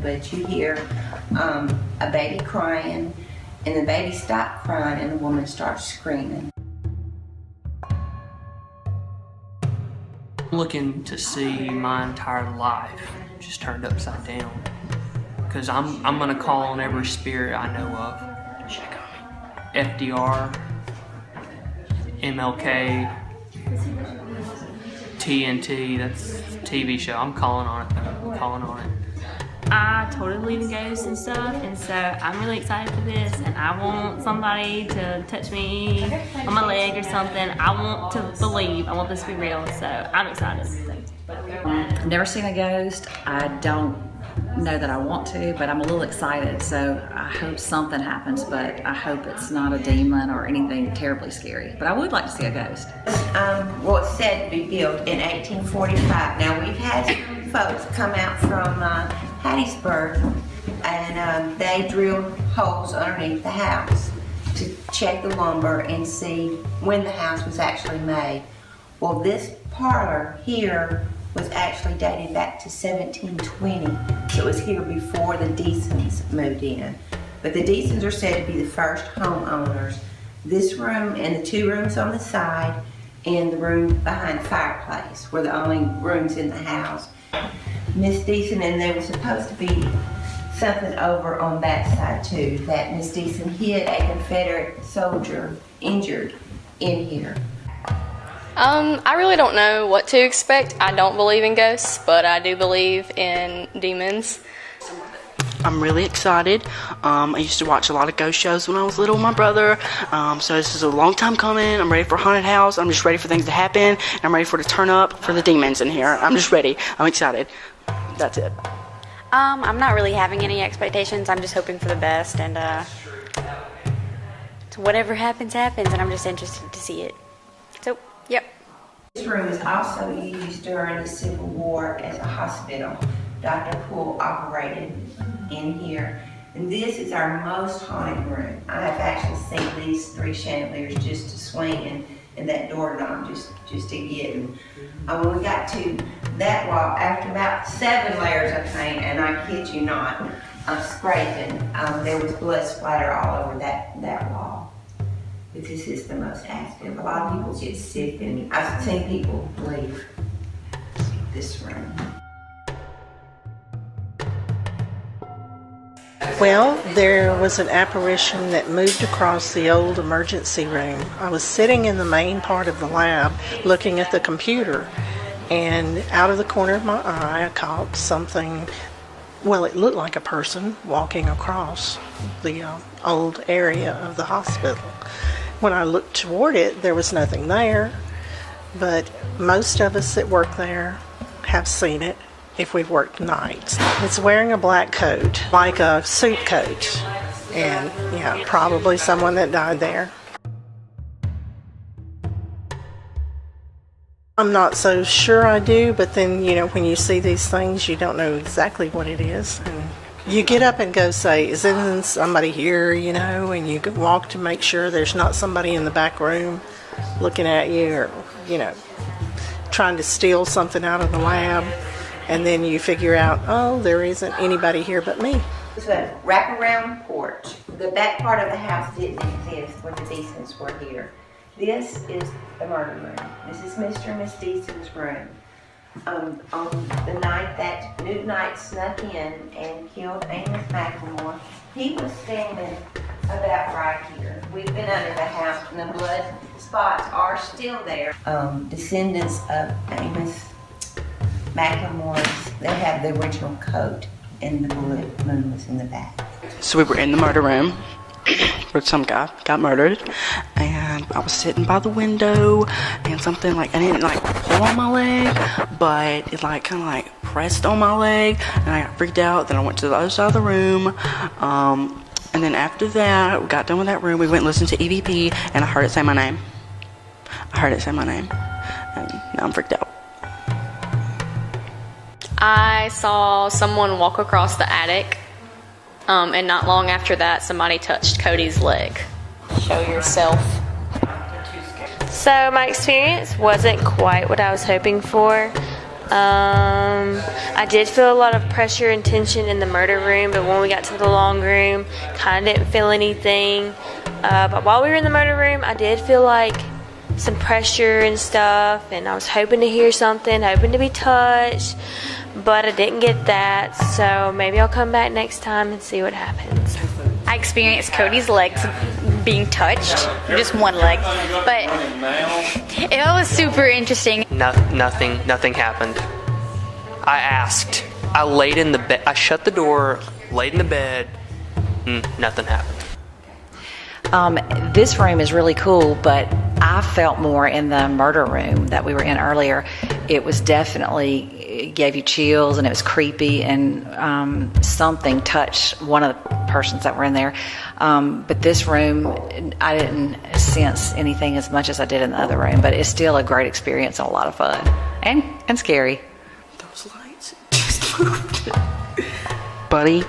but you hear a baby crying, and the baby stopped crying, and the woman starts screaming. I'm looking to see my entire life just turned upside down, because I'm gonna call on every spirit I know of. FDR, MLK, TNT, that's a TV show. I'm calling on it though. I'm calling on it. I totally believe in ghosts and stuff, and so I'm really excited for this, and I want somebody to touch me on my leg or something. I want to believe. I want this to be real, so I'm excited. I've never seen a ghost. I don't know that I want to, but I'm a little excited, so I hope something happens, but I hope it's not a demon or anything terribly scary. But I would like to see a ghost. Well, it's said to be built in 1845. Now, we've had folks come out from Hattiesburg, and they drilled holes underneath the house to check the lumber and see when the house was actually made. Well, this parlor here was actually dated back to 1720. So it was here before the Deasons moved in. But the Deasons are said to be the first homeowners. This room and the two rooms on the side and the room behind the fireplace were the only rooms in the house. Miss Deason, and there was supposed to be something over on that side too, that Miss Deason hid a Confederate soldier injured in here. I really don't know what to expect. I don't believe in ghosts, but I do believe in demons. I'm really excited. I used to watch a lot of ghost shows when I was little with my brother. So this is a long time coming. I'm ready for a haunted house. I'm just ready for things to happen. And I'm ready for it to turn up for the demons in here. I'm just ready. I'm excited. That's it. I'm not really having any expectations. I'm just hoping for the best, and so whatever happens, happens, and I'm just interested to see it. So, yep. This room is also used during the Civil War as a hospital. Dr. Poole operated in here. And this is our most haunted room. I have actually seen these three chandeliers just to swing and that doorknob just to get. And when we got to that wall, after about 7 layers of paint, and I kid you not, scraping, there was blood splatter all over that wall. But this is the most active. A lot of people get sick, and I've seen people leave this room. Well, there was an apparition that moved across the old emergency room. I was sitting in the main part of the lab looking at the computer, and out of the corner of my eye I caught something. Well, it looked like a person walking across the old area of the hospital. When I looked toward it, there was nothing there, but most of us that work there have seen it if we've worked nights. It's wearing a black coat, like a suit coat, and yeah, probably someone that died there. I'm not so sure I do, but then, you know, when you see these things, you don't know exactly what it is. And you get up and go say, isn't somebody here, you know, and you walk to make sure there's not somebody in the back room looking at you or, you know, trying to steal something out of the lab. And then you figure out, oh, there isn't anybody here but me. It's a wraparound porch. The back part of the house didn't exist when the Deasons were here. This is the murder room. This is Mr. and Miss Deason's room. On the night that Newt Knight snuck in and killed Amos McLemore, he was standing about right here. We've been under the house, and the blood spots are still there. Descendants of Amos McLemore's, they have the original coat, and the bullet moon was in the back. So we were in the murder room where some guy got murdered, and I was sitting by the window, and something like, I didn't like pull on my leg, but it like kind of like pressed on my leg, and I got freaked out. Then I went to the other side of the room, and then after that, we got done with that room, we went and listened to EVP, and I heard it say my name. And now I'm freaked out. I saw someone walk across the attic, and not long after that, somebody touched Cody's leg. Show yourself. So my experience wasn't quite what I was hoping for. I did feel a lot of pressure and tension in the murder room, but when we got to the long room, kind of didn't feel anything. But while we were in the murder room, I did feel like some pressure and stuff, and I was hoping to hear something, hoping to be touched, but I didn't get that, so maybe I'll come back next time and see what happens. I experienced Cody's legs being touched, just one leg, but it was super interesting. Nothing happened. I asked. I laid in the bed. I shut the door, laid in the bed. Nothing happened. This room is really cool, but I felt more in the murder room that we were in earlier. It was definitely, it gave you chills, and it was creepy, and something touched one of the persons that were in there. But this room, I didn't sense anything as much as I did in the other room, but it's still a great experience and a lot of fun. And scary. Those lights just moved. Buddy.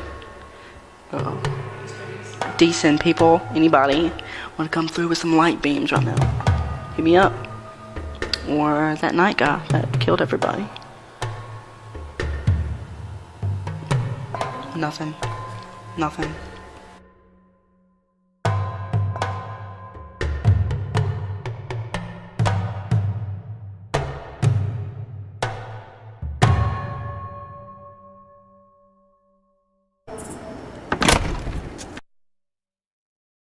Decent people, anybody want to come through with some light beams right now? Hit me up. Or that night guy that killed everybody. Nothing.